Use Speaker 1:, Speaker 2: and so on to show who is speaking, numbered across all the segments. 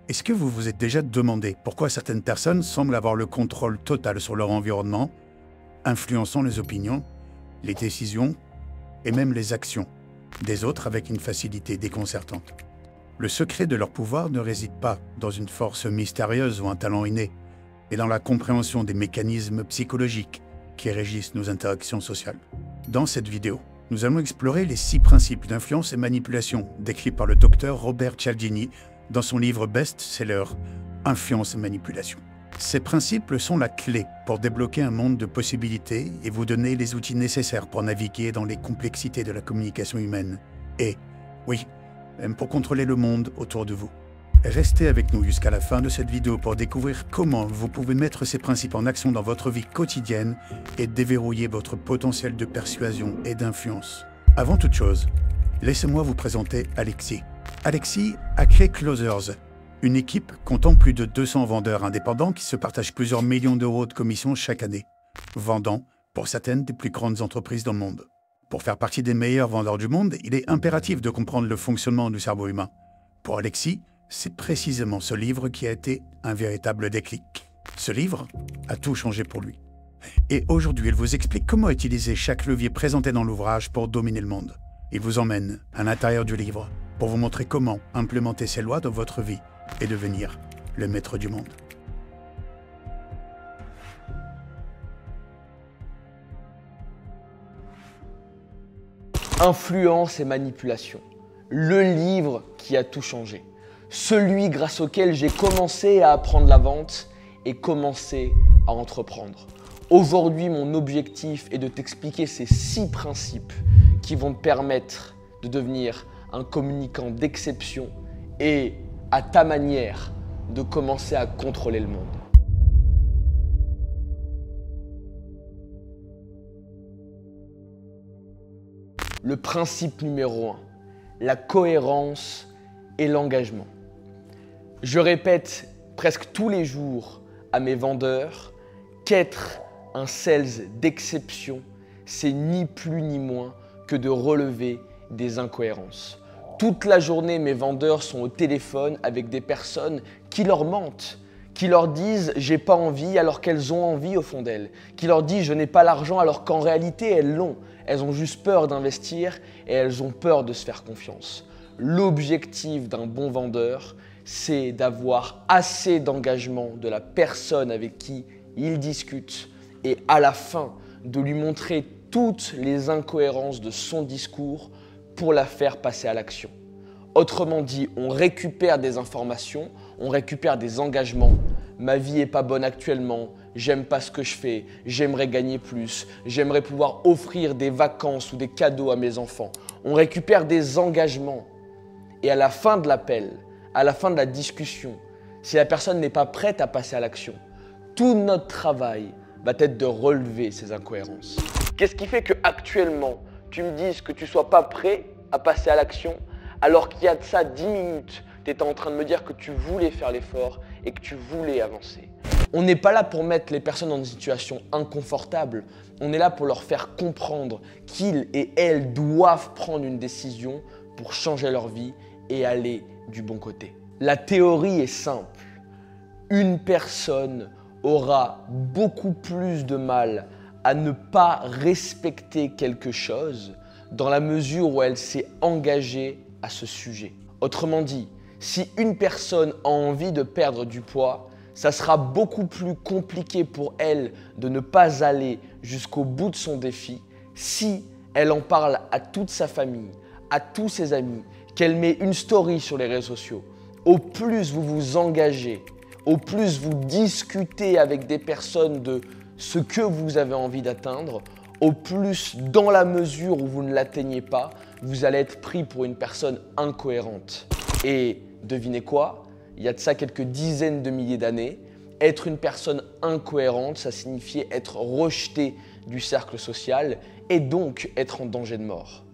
Speaker 1: Est-ce que vous vous êtes déjà demandé pourquoi certaines personnes semblent avoir le contrôle total sur leur environnement, influençant les opinions, les décisions et même les actions des autres avec une facilité déconcertante? Le secret de leur pouvoir ne réside pas dans une force mystérieuse ou un talent inné, mais dans la compréhension des mécanismes psychologiques qui régissent nos interactions sociales. Dans cette vidéo, nous allons explorer les 6 principes d'influence et manipulation décrits par le docteur Robert Cialdini dans son livre best-seller « Influence et manipulation ». Ces principes sont la clé pour débloquer un monde de possibilités et vous donner les outils nécessaires pour naviguer dans les complexités de la communication humaine. Et, oui, même pour contrôler le monde autour de vous. Restez avec nous jusqu'à la fin de cette vidéo pour découvrir comment vous pouvez mettre ces principes en action dans votre vie quotidienne et déverrouiller votre potentiel de persuasion et d'influence. Avant toute chose, laissez-moi vous présenter Alexis. Alexis a créé Closers, une équipe comptant plus de 200 vendeurs indépendants qui se partagent plusieurs millions d'euros de commissions chaque année, vendant pour certaines des plus grandes entreprises dans le monde. Pour faire partie des meilleurs vendeurs du monde, il est impératif de comprendre le fonctionnement du cerveau humain. Pour Alexis, c'est précisément ce livre qui a été un véritable déclic. Ce livre a tout changé pour lui. Et aujourd'hui, il vous explique comment utiliser chaque levier présenté dans l'ouvrage pour dominer le monde. Il vous emmène à l'intérieur du livre pour vous montrer comment implémenter ces lois dans votre vie et devenir le maître du monde.
Speaker 2: Influence et manipulation, le livre qui a tout changé. Celui grâce auquel j'ai commencé à apprendre la vente et commencé à entreprendre. Aujourd'hui, mon objectif est de t'expliquer ces 6 principes qui vont te permettre de devenir un communicant d'exception et, à ta manière, de commencer à contrôler le monde. Le principe numéro 1, la cohérence et l'engagement. Je répète presque tous les jours à mes vendeurs qu'être un sales d'exception, c'est ni plus ni moins que de relever des incohérences. Toute la journée, mes vendeurs sont au téléphone avec des personnes qui leur mentent, qui leur disent « j'ai pas envie » alors qu'elles ont envie au fond d'elles, qui leur disent « je n'ai pas l'argent » alors qu'en réalité elles l'ont. Elles ont juste peur d'investir et elles ont peur de se faire confiance. L'objectif d'un bon vendeur, c'est d'avoir assez d'engagement de la personne avec qui il discute et à la fin de lui montrer toutes les incohérences de son discours pour la faire passer à l'action. Autrement dit, on récupère des informations, on récupère des engagements. Ma vie n'est pas bonne actuellement, j'aime pas ce que je fais, j'aimerais gagner plus, j'aimerais pouvoir offrir des vacances ou des cadeaux à mes enfants. On récupère des engagements. Et à la fin de l'appel, à la fin de la discussion, si la personne n'est pas prête à passer à l'action, tout notre travail va être de relever ces incohérences. Qu'est-ce qui fait qu'actuellement, tu me dises que tu ne sois pas prêt à passer à l'action alors qu'il y a de ça 10 minutes, tu étais en train de me dire que tu voulais faire l'effort et que tu voulais avancer. On n'est pas là pour mettre les personnes dans une situation inconfortable. On est là pour leur faire comprendre qu'ils et elles doivent prendre une décision pour changer leur vie et aller du bon côté. La théorie est simple. Une personne aura beaucoup plus de mal à ne pas respecter quelque chose dans la mesure où elle s'est engagée à ce sujet. Autrement dit, si une personne a envie de perdre du poids, ça sera beaucoup plus compliqué pour elle de ne pas aller jusqu'au bout de son défi si elle en parle à toute sa famille, à tous ses amis, qu'elle met une story sur les réseaux sociaux. Au plus vous vous engagez, au plus vous discutez avec des personnes de ce que vous avez envie d'atteindre, au plus, dans la mesure où vous ne l'atteignez pas, vous allez être pris pour une personne incohérente. Et devinez quoi? Il y a de ça quelques dizaines de milliers d'années, être une personne incohérente, ça signifiait être rejeté du cercle social et donc être en danger de mort.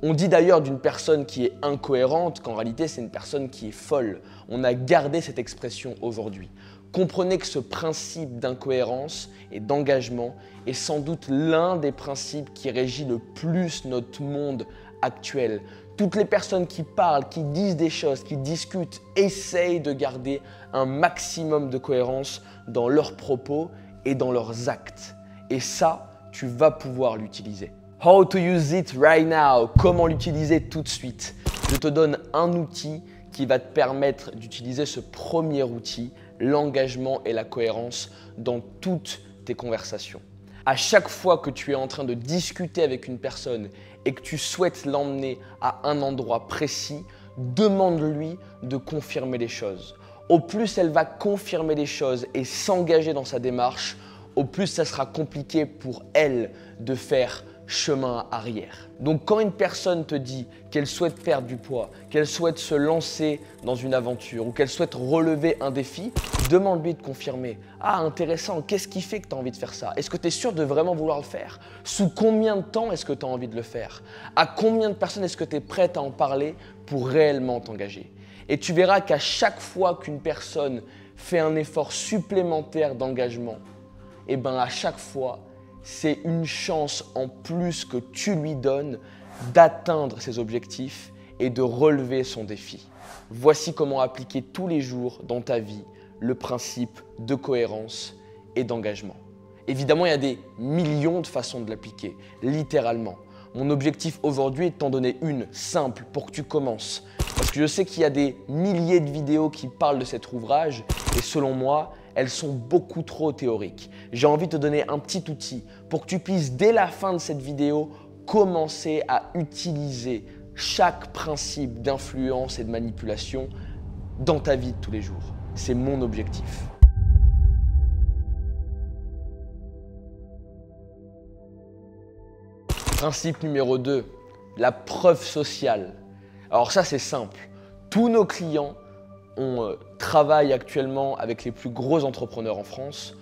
Speaker 2: On dit d'ailleurs d'une personne qui est incohérente qu'en réalité c'est une personne qui est folle. On a gardé cette expression aujourd'hui. Comprenez que ce principe d'incohérence et d'engagement est sans doute l'un des principes qui régit le plus notre monde actuel. Toutes les personnes qui parlent, qui disent des choses, qui discutent, essayent de garder un maximum de cohérence dans leurs propos et dans leurs actes. Et ça, tu vas pouvoir l'utiliser. How to use it right now? Comment l'utiliser tout de suite? Je te donne un outil qui va te permettre d'utiliser ce premier outil, l'engagement et la cohérence, dans toutes tes conversations. À chaque fois que tu es en train de discuter avec une personne et que tu souhaites l'emmener à un endroit précis, demande-lui de confirmer les choses. Au plus elle va confirmer les choses et s'engager dans sa démarche, au plus ça sera compliqué pour elle de faire chemin arrière. Donc quand une personne te dit qu'elle souhaite perdre du poids, qu'elle souhaite se lancer dans une aventure ou qu'elle souhaite relever un défi, demande-lui de confirmer. Ah, intéressant, qu'est-ce qui fait que tu as envie de faire ça? Est-ce que tu es sûr de vraiment vouloir le faire? Sous combien de temps est-ce que tu as envie de le faire? À combien de personnes est-ce que tu es prête à en parler pour réellement t'engager? Et tu verras qu'à chaque fois qu'une personne fait un effort supplémentaire d'engagement, et bien à chaque fois, c'est une chance en plus que tu lui donnes d'atteindre ses objectifs et de relever son défi. Voici comment appliquer tous les jours dans ta vie le principe de cohérence et d'engagement. Évidemment, il y a des millions de façons de l'appliquer, littéralement. Mon objectif aujourd'hui est de t'en donner une simple pour que tu commences. Parce que je sais qu'il y a des milliers de vidéos qui parlent de cet ouvrage et selon moi, elles sont beaucoup trop théoriques. J'ai envie de te donner un petit outil pour que tu puisses, dès la fin de cette vidéo, commencer à utiliser chaque principe d'influence et de manipulation dans ta vie de tous les jours. C'est mon objectif. Principe numéro 2, la preuve sociale. Alors ça, c'est simple. Tous nos clients travaillent actuellement avec les plus gros entrepreneurs en France.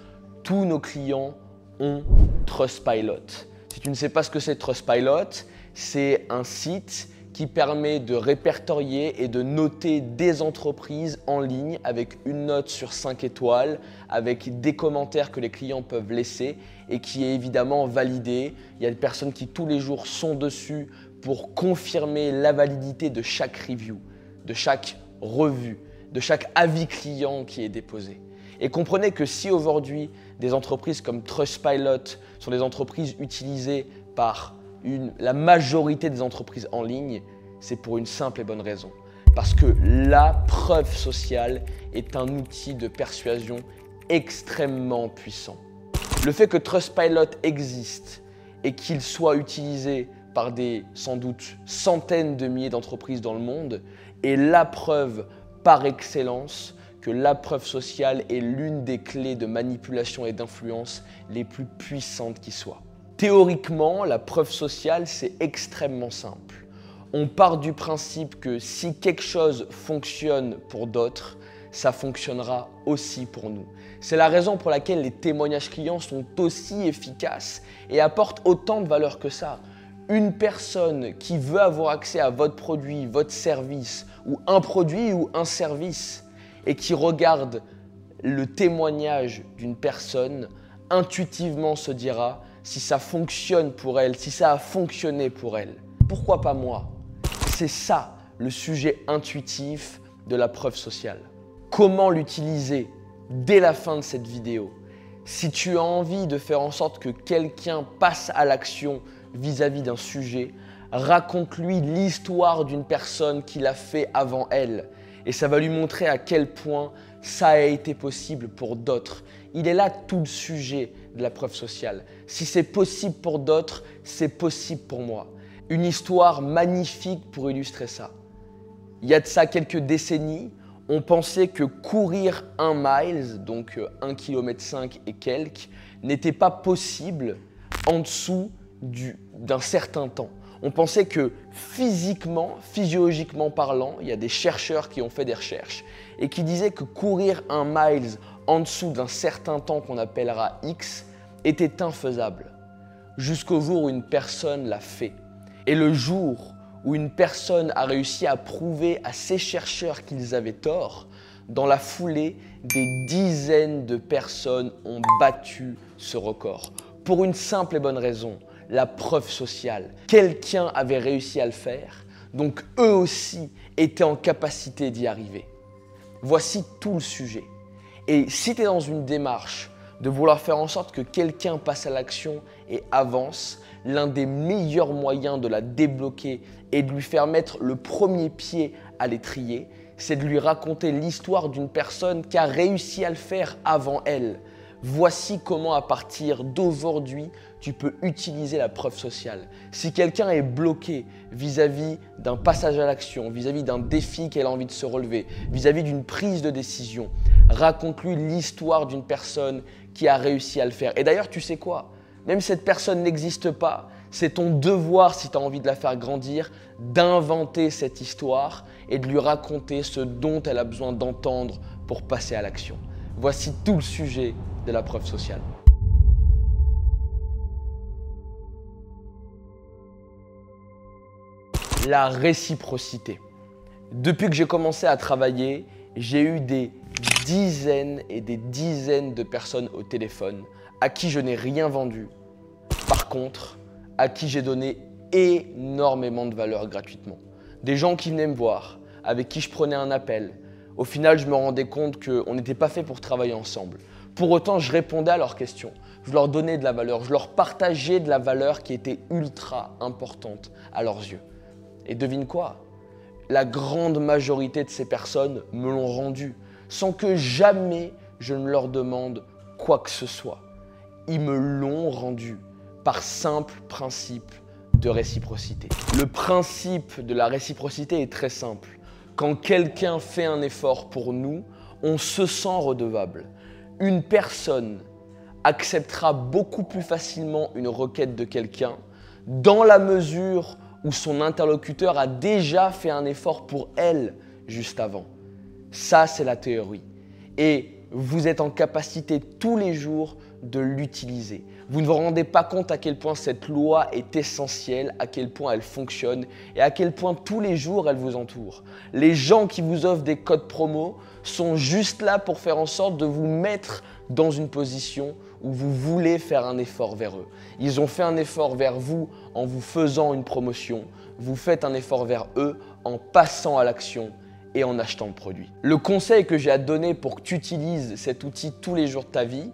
Speaker 2: Tous nos clients ont Trustpilot. Si tu ne sais pas ce que c'est Trustpilot, c'est un site qui permet de répertorier et de noter des entreprises en ligne avec une note sur 5 étoiles, avec des commentaires que les clients peuvent laisser et qui est évidemment validé. Il y a des personnes qui tous les jours sont dessus pour confirmer la validité de chaque review, de chaque revue, de chaque avis client qui est déposé. Et comprenez que si aujourd'hui des entreprises comme Trustpilot sont des entreprises utilisées par la majorité des entreprises en ligne, c'est pour une simple et bonne raison. Parce que la preuve sociale est un outil de persuasion extrêmement puissant. Le fait que Trustpilot existe et qu'il soit utilisé par des, sans doute, centaines de milliers d'entreprises dans le monde est la preuve par excellence que la preuve sociale est l'une des clés de manipulation et d'influence les plus puissantes qui soient. Théoriquement, la preuve sociale, c'est extrêmement simple. On part du principe que si quelque chose fonctionne pour d'autres, ça fonctionnera aussi pour nous. C'est la raison pour laquelle les témoignages clients sont aussi efficaces et apportent autant de valeur que ça. Une personne qui veut avoir accès à votre produit, votre service, ou un produit ou un service, et qui regarde le témoignage d'une personne, intuitivement se dira si ça fonctionne pour elle, si ça a fonctionné pour elle. Pourquoi pas moi? C'est ça le sujet intuitif de la preuve sociale. Comment l'utiliser dès la fin de cette vidéo? Si tu as envie de faire en sorte que quelqu'un passe à l'action vis-à-vis d'un sujet, raconte-lui l'histoire d'une personne qui l'a fait avant elle. Et ça va lui montrer à quel point ça a été possible pour d'autres. Il est là tout le sujet de la preuve sociale. Si c'est possible pour d'autres, c'est possible pour moi. Une histoire magnifique pour illustrer ça. Il y a de ça quelques décennies, on pensait que courir 1 mile, donc 1,5 km et quelques, n'était pas possible en dessous d'un certain temps. On pensait que physiquement, physiologiquement parlant, il y a des chercheurs qui ont fait des recherches et qui disaient que courir 1 mile en dessous d'un certain temps qu'on appellera X était infaisable. Jusqu'au jour où une personne l'a fait. Et le jour où une personne a réussi à prouver à ces chercheurs qu'ils avaient tort, dans la foulée, des dizaines de personnes ont battu ce record. Pour une simple et bonne raison, la preuve sociale. Quelqu'un avait réussi à le faire, Donc eux aussi étaient en capacité d'y arriver. Voici tout le sujet. Et si tu es dans une démarche de vouloir faire en sorte que quelqu'un passe à l'action et avance, l'un des meilleurs moyens de la débloquer et de lui faire mettre le premier pied à l'étrier, c'est de lui raconter l'histoire d'une personne qui a réussi à le faire avant elle. Voici comment à partir d'aujourd'hui, tu peux utiliser la preuve sociale. Si quelqu'un est bloqué vis-à-vis d'un passage à l'action, vis-à-vis d'un défi qu'elle a envie de se relever, vis-à-vis d'une prise de décision, raconte-lui l'histoire d'une personne qui a réussi à le faire. Et d'ailleurs, tu sais quoi? Même si cette personne n'existe pas, c'est ton devoir, si tu as envie de la faire grandir, d'inventer cette histoire et de lui raconter ce dont elle a besoin d'entendre pour passer à l'action. Voici tout le sujet de la preuve sociale. La réciprocité. Depuis que j'ai commencé à travailler, j'ai eu des dizaines et des dizaines de personnes au téléphone à qui je n'ai rien vendu. Par contre, à qui j'ai donné énormément de valeur gratuitement. Des gens qui venaient me voir, avec qui je prenais un appel. Au final, je me rendais compte qu'on n'était pas fait pour travailler ensemble. Pour autant, je répondais à leurs questions. Je leur donnais de la valeur, je leur partageais de la valeur qui était ultra importante à leurs yeux. Et devine quoi? La grande majorité de ces personnes me l'ont rendu sans que jamais je ne leur demande quoi que ce soit. Ils me l'ont rendu par simple principe de réciprocité. Le principe de la réciprocité est très simple. Quand quelqu'un fait un effort pour nous, on se sent redevable. Une personne acceptera beaucoup plus facilement une requête de quelqu'un dans la mesure où son interlocuteur a déjà fait un effort pour elle juste avant. Ça, c'est la théorie. Et vous êtes en capacité tous les jours de l'utiliser. Vous ne vous rendez pas compte à quel point cette loi est essentielle, à quel point elle fonctionne et à quel point tous les jours elle vous entoure. Les gens qui vous offrent des codes promo sont juste là pour faire en sorte de vous mettre dans une position où vous voulez faire un effort vers eux. Ils ont fait un effort vers vous en vous faisant une promotion. Vous faites un effort vers eux en passant à l'action et en achetant le produit. Le conseil que j'ai à te donner pour que tu utilises cet outil tous les jours de ta vie,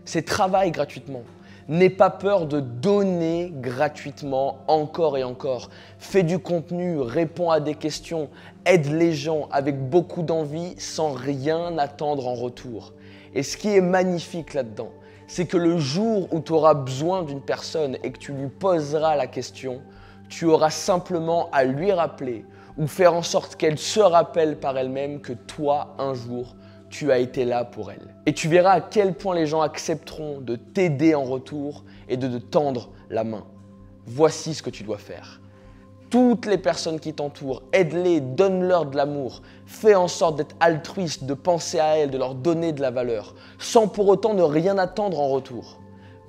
Speaker 2: c'est travaille gratuitement. N'aie pas peur de donner gratuitement encore et encore. Fais du contenu, réponds à des questions, aide les gens avec beaucoup d'envie sans rien attendre en retour. Et ce qui est magnifique là-dedans, c'est que le jour où tu auras besoin d'une personne et que tu lui poseras la question, tu auras simplement à lui rappeler ou faire en sorte qu'elle se rappelle par elle-même que toi, un jour, tu as été là pour elle. Et tu verras à quel point les gens accepteront de t'aider en retour et de te tendre la main. Voici ce que tu dois faire. Toutes les personnes qui t'entourent, aide-les, donne-leur de l'amour. Fais en sorte d'être altruiste, de penser à elles, de leur donner de la valeur, sans pour autant ne rien attendre en retour.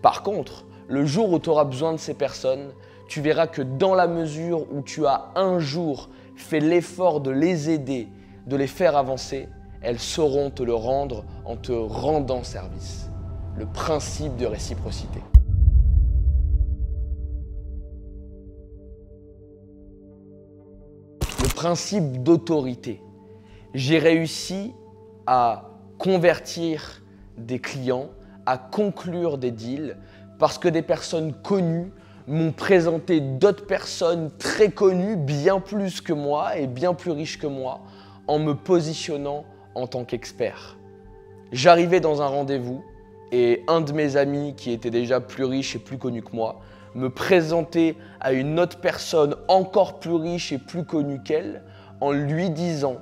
Speaker 2: Par contre, le jour où tu auras besoin de ces personnes, tu verras que dans la mesure où tu as un jour fait l'effort de les aider, de les faire avancer, elles sauront te le rendre en te rendant service. Le principe de réciprocité. Le principe d'autorité. J'ai réussi à convertir des clients, à conclure des deals parce que des personnes connues m'ont présenté d'autres personnes très connues, bien plus que moi et bien plus riches que moi, en me positionnant en tant qu'expert. J'arrivais dans un rendez-vous et un de mes amis qui était déjà plus riche et plus connu que moi me présentait à une autre personne encore plus riche et plus connue qu'elle en lui disant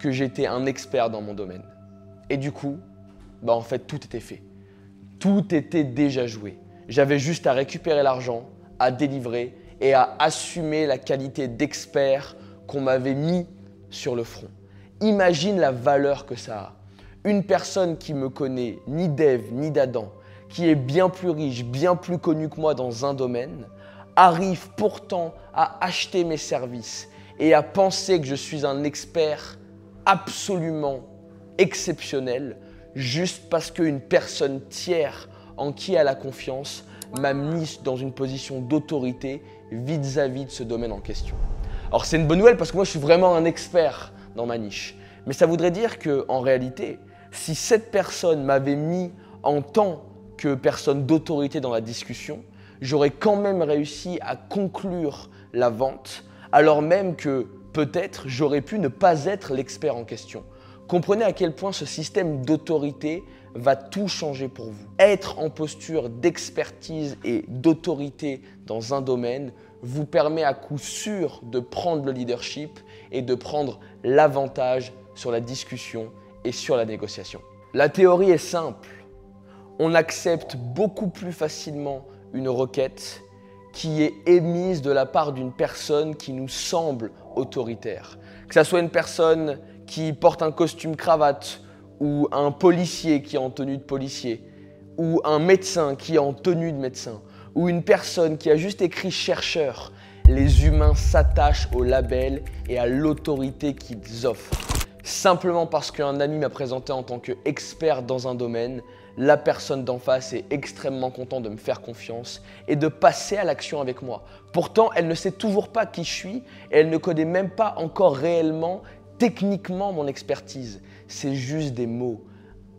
Speaker 2: que j'étais un expert dans mon domaine. Et du coup, en fait, tout était fait. Tout était déjà joué. J'avais juste à récupérer l'argent, à délivrer et à assumer la qualité d'expert qu'on m'avait mis sur le front. Imagine la valeur que ça a. Une personne qui me connaît ni d'Ève ni d'Adam, qui est bien plus riche, bien plus connu que moi dans un domaine, arrive pourtant à acheter mes services et à penser que je suis un expert absolument exceptionnel juste parce qu'une personne tiers en qui elle a confiance m'a mis dans une position d'autorité vis-à-vis de ce domaine en question. Alors c'est une bonne nouvelle parce que moi je suis vraiment un expert dans ma niche. Mais ça voudrait dire qu'en réalité, si cette personne m'avait mis en tant que personne d'autorité dans la discussion, j'aurais quand même réussi à conclure la vente, alors même que peut-être j'aurais pu ne pas être l'expert en question. Comprenez à quel point ce système d'autorité va tout changer pour vous. Être en posture d'expertise et d'autorité dans un domaine vous permet à coup sûr de prendre le leadership et de prendre l'avantage sur la discussion et sur la négociation. La théorie est simple. On accepte beaucoup plus facilement une requête qui est émise de la part d'une personne qui nous semble autoritaire. Que ce soit une personne qui porte un costume cravate ou un policier qui est en tenue de policier ou un médecin qui est en tenue de médecin ou une personne qui a juste écrit chercheur, les humains s'attachent au label et à l'autorité qu'ils offrent. Simplement parce qu'un ami m'a présenté en tant qu'expert dans un domaine, la personne d'en face est extrêmement contente de me faire confiance et de passer à l'action avec moi. Pourtant, elle ne sait toujours pas qui je suis et elle ne connaît même pas encore réellement, techniquement, mon expertise. C'est juste des mots.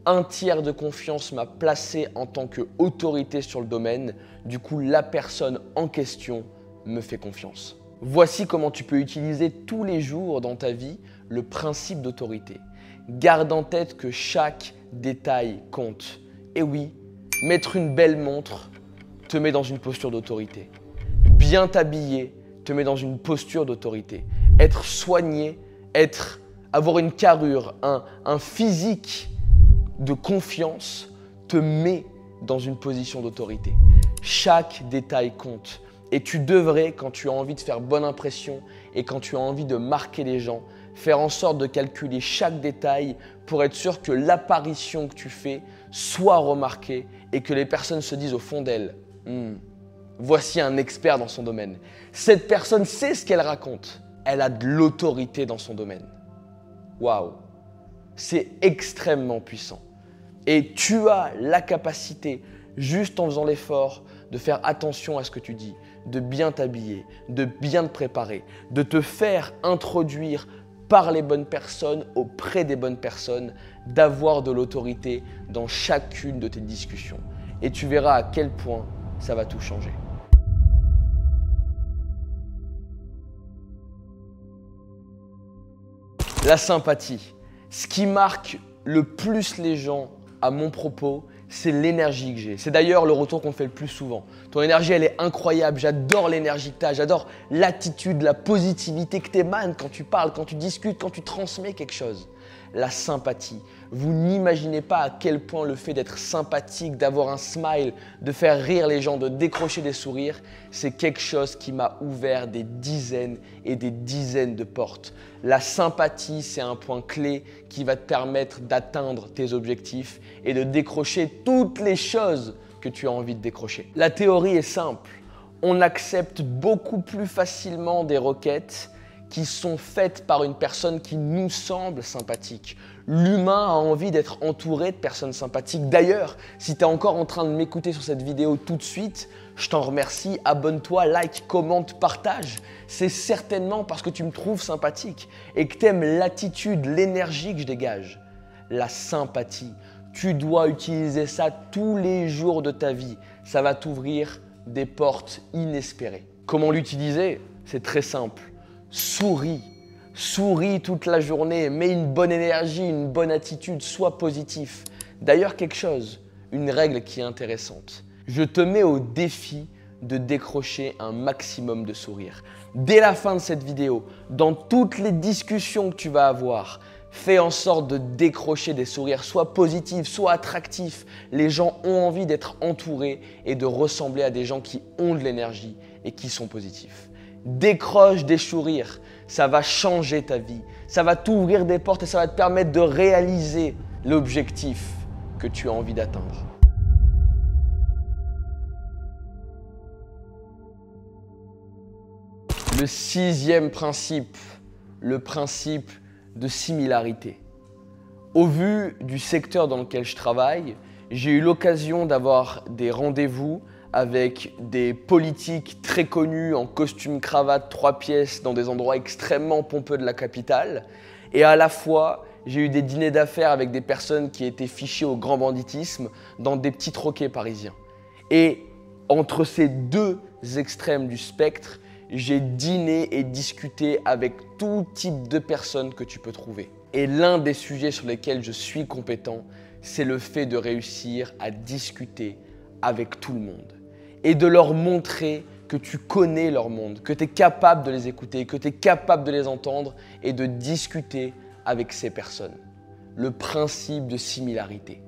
Speaker 2: Un tiers de confiance m'a placé en tant qu'autorité sur le domaine. Du coup, la personne en question me fait confiance. Voici comment tu peux utiliser tous les jours dans ta vie le principe d'autorité. Garde en tête que chaque détail compte. Et oui, mettre une belle montre te met dans une posture d'autorité. Bien t'habiller te met dans une posture d'autorité. Être soigné, avoir une carrure, un physique de confiance te met dans une position d'autorité. Chaque détail compte. Et tu devrais, quand tu as envie de faire bonne impression et quand tu as envie de marquer les gens, faire en sorte de calculer chaque détail pour être sûr que l'apparition que tu fais soit remarquée et que les personnes se disent au fond d'elles voici un expert dans son domaine. Cette personne sait ce qu'elle raconte. Elle a de l'autorité dans son domaine. Waouh! C'est extrêmement puissant. Et tu as la capacité, juste en faisant l'effort, de faire attention à ce que tu dis, de bien t'habiller, de bien te préparer, de te faire introduire par les bonnes personnes, auprès des bonnes personnes, d'avoir de l'autorité dans chacune de tes discussions. Et tu verras à quel point ça va tout changer. La sympathie. Ce qui marque le plus les gens à mon propos, c'est l'énergie que j'ai. C'est d'ailleurs le retour qu'on fait le plus souvent. Ton énergie, elle est incroyable. J'adore l'énergie que tu as. J'adore l'attitude, la positivité que tu émanes quand tu parles, quand tu discutes, quand tu transmets quelque chose. La sympathie. Vous n'imaginez pas à quel point le fait d'être sympathique, d'avoir un smile, de faire rire les gens, de décrocher des sourires, c'est quelque chose qui m'a ouvert des dizaines et des dizaines de portes. La sympathie, c'est un point clé qui va te permettre d'atteindre tes objectifs et de décrocher toutes les choses que tu as envie de décrocher. La théorie est simple. On accepte beaucoup plus facilement des requêtes qui sont faites par une personne qui nous semble sympathique. L'humain a envie d'être entouré de personnes sympathiques. D'ailleurs, si tu es encore en train de m'écouter sur cette vidéo tout de suite, je t'en remercie. Abonne-toi, like, commente, partage. C'est certainement parce que tu me trouves sympathique et que tu aimes l'attitude, l'énergie que je dégage. La sympathie. Tu dois utiliser ça tous les jours de ta vie. Ça va t'ouvrir des portes inespérées. Comment l'utiliser? C'est très simple. Souris. Souris toute la journée, mets une bonne énergie, une bonne attitude, sois positif. D'ailleurs, une règle qui est intéressante. Je te mets au défi de décrocher un maximum de sourires. Dès la fin de cette vidéo, dans toutes les discussions que tu vas avoir, fais en sorte de décrocher des sourires, sois positif, sois attractif. Les gens ont envie d'être entourés et de ressembler à des gens qui ont de l'énergie et qui sont positifs. Décroche des sourires, ça va changer ta vie, ça va t'ouvrir des portes et ça va te permettre de réaliser l'objectif que tu as envie d'atteindre. Le sixième principe, le principe de similarité. Au vu du secteur dans lequel je travaille, j'ai eu l'occasion d'avoir des rendez-vous avec des politiques très connus en costume cravate 3 pièces dans des endroits extrêmement pompeux de la capitale. Et à la fois, j'ai eu des dîners d'affaires avec des personnes qui étaient fichées au grand banditisme dans des petits troquets parisiens. Et entre ces deux extrêmes du spectre, j'ai dîné et discuté avec tout type de personnes que tu peux trouver. Et l'un des sujets sur lesquels je suis compétent, c'est le fait de réussir à discuter avec tout le monde et de leur montrer que tu connais leur monde, que tu es capable de les écouter, que tu es capable de les entendre et de discuter avec ces personnes. Le principe de similarité.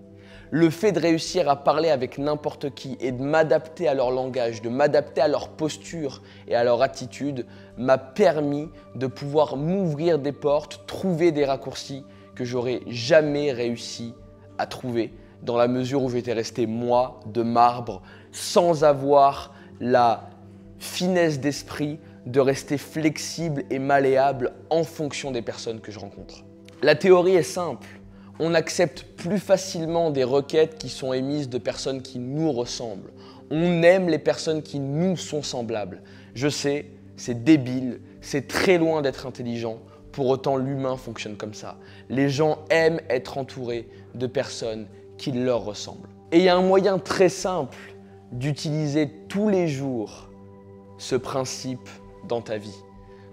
Speaker 2: Le fait de réussir à parler avec n'importe qui et de m'adapter à leur langage, de m'adapter à leur posture et à leur attitude m'a permis de pouvoir m'ouvrir des portes, trouver des raccourcis que j'aurais jamais réussi à trouver dans la mesure où j'étais resté moi de marbre sans avoir la finesse d'esprit de rester flexible et malléable en fonction des personnes que je rencontre. La théorie est simple. On accepte plus facilement des requêtes qui sont émises de personnes qui nous ressemblent. On aime les personnes qui nous sont semblables. Je sais, c'est débile, c'est très loin d'être intelligent. Pour autant, l'humain fonctionne comme ça. Les gens aiment être entourés de personnes qui leur ressemblent. Et il y a un moyen très simple d'utiliser tous les jours ce principe dans ta vie.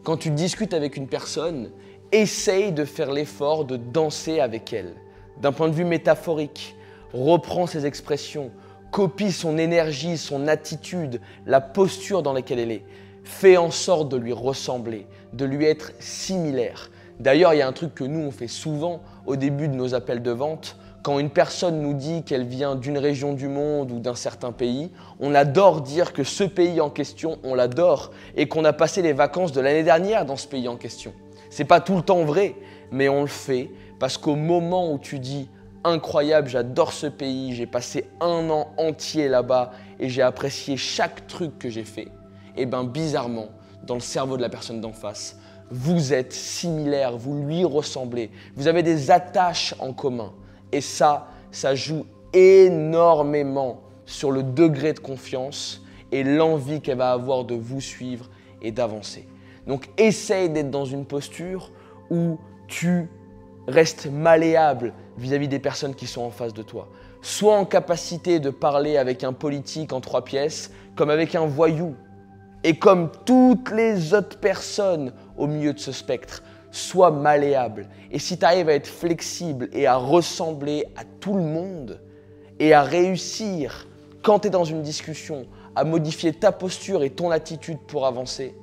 Speaker 2: Quand tu discutes avec une personne, essaye de faire l'effort de danser avec elle. D'un point de vue métaphorique, reprends ses expressions, copie son énergie, son attitude, la posture dans laquelle elle est. Fais en sorte de lui ressembler, de lui être similaire. D'ailleurs, il y a un truc que nous, on fait souvent au début de nos appels de vente. Quand une personne nous dit qu'elle vient d'une région du monde ou d'un certain pays, on adore dire que ce pays en question, on l'adore et qu'on a passé les vacances de l'année dernière dans ce pays en question. C'est pas tout le temps vrai, mais on le fait parce qu'au moment où tu dis « incroyable, j'adore ce pays, j'ai passé un an entier là-bas et j'ai apprécié chaque truc que j'ai fait », et bien bizarrement, dans le cerveau de la personne d'en face, vous êtes similaire, vous lui ressemblez, vous avez des attaches en commun. Et ça joue énormément sur le degré de confiance et l'envie qu'elle va avoir de vous suivre et d'avancer. Donc, essaye d'être dans une posture où tu restes malléable vis-à-vis des personnes qui sont en face de toi. Sois en capacité de parler avec un politique en 3 pièces comme avec un voyou. Et comme toutes les autres personnes au milieu de ce spectre, sois malléable. Et si tu arrives à être flexible et à ressembler à tout le monde et à réussir, quand tu es dans une discussion, à modifier ta posture et ton attitude pour avancer,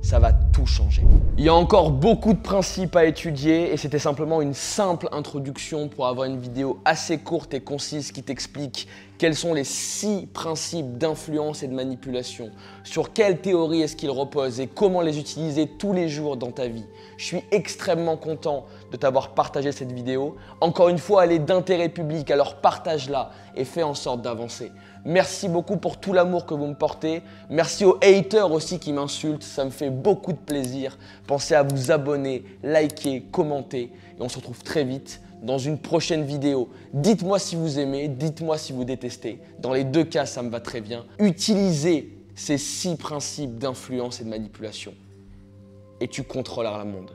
Speaker 2: ça va tout changer. Il y a encore beaucoup de principes à étudier et c'était simplement une simple introduction pour avoir une vidéo assez courte et concise qui t'explique quels sont les 6 principes d'influence et de manipulation, sur quelle théorie est-ce qu'ils reposent et comment les utiliser tous les jours dans ta vie. Je suis extrêmement content de t'avoir partagé cette vidéo. Encore une fois, elle est d'intérêt public, alors partage-la et fais en sorte d'avancer. Merci beaucoup pour tout l'amour que vous me portez. Merci aux haters aussi qui m'insultent, ça me fait beaucoup de plaisir. Pensez à vous abonner, liker, commenter et on se retrouve très vite dans une prochaine vidéo. Dites-moi si vous aimez, dites-moi si vous détestez. Dans les 2 cas, ça me va très bien. Utilisez ces 6 principes d'influence et de manipulation et tu contrôleras le monde.